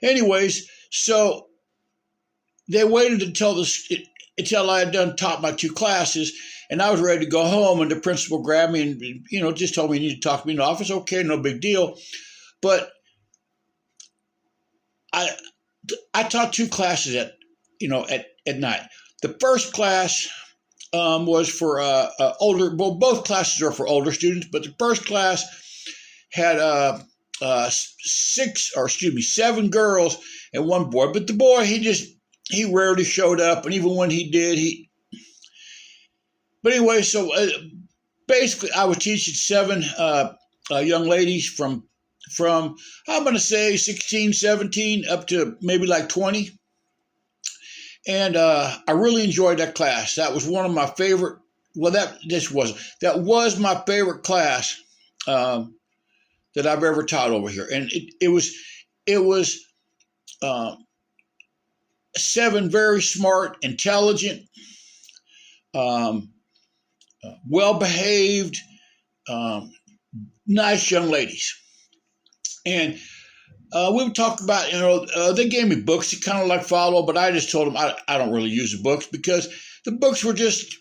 Anyways, so they waited until I had taught my two classes, and I was ready to go home. And the principal grabbed me and just told me, "You need to talk to me in the office." Okay, no big deal. But I I taught two classes at night. The first class was for older. Well, both classes are for older students, but the first class had seven girls and one boy. But the boy, he rarely showed up, and even when he did, he. But anyway, so basically, I was teaching seven young ladies from I'm going to say 16, 17 up to maybe like 20. And I really enjoyed that class. That was one of my favorite. Well, that was my favorite class that I've ever taught over here. And it was seven very smart, intelligent, well behaved, nice young ladies. And we would talk about, they gave me books to kind of like follow, but I just told them I don't really use the books because the books were just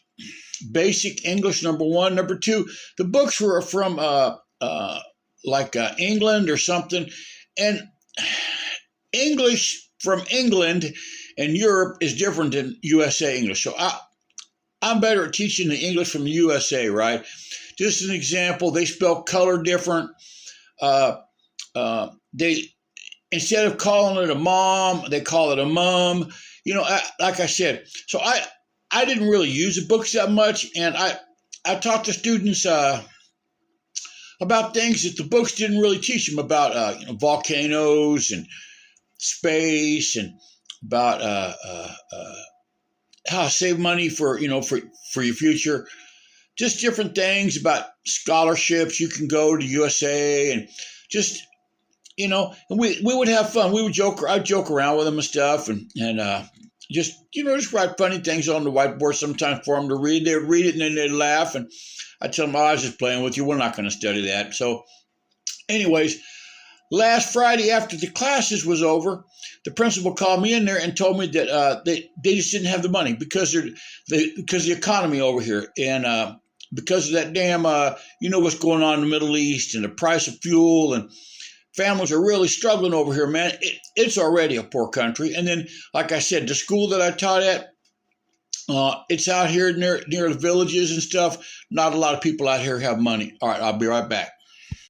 basic English, number one. Number two, the books were from England or something. And English from England and Europe is different than USA English. So I'm better at teaching the English from the USA, right? Just an example, they spell color different. They instead of calling it a mom, they call it a mum. Like I said, so I didn't really use the books that much, and I taught the students about things that the books didn't really teach them about, volcanoes and space, and about how to save money for your future. Just different things about scholarships. You can go to USA and just. And we would have fun. I'd joke around with them and stuff, and just write funny things on the whiteboard sometimes for them to read. They'd read it and then they'd laugh, and I'd tell them, "Oh, I was just playing with you. We're not going to study that." So, anyways, last Friday after the classes was over, the principal called me in there and told me that they just didn't have the money because because of the economy over here, and because of that damn what's going on in the Middle East and the price of fuel, and families are really struggling over here, man. It's already a poor country. And then, like I said, the school that I taught at, it's out here near the villages and stuff. Not a lot of people out here have money. All right, I'll be right back.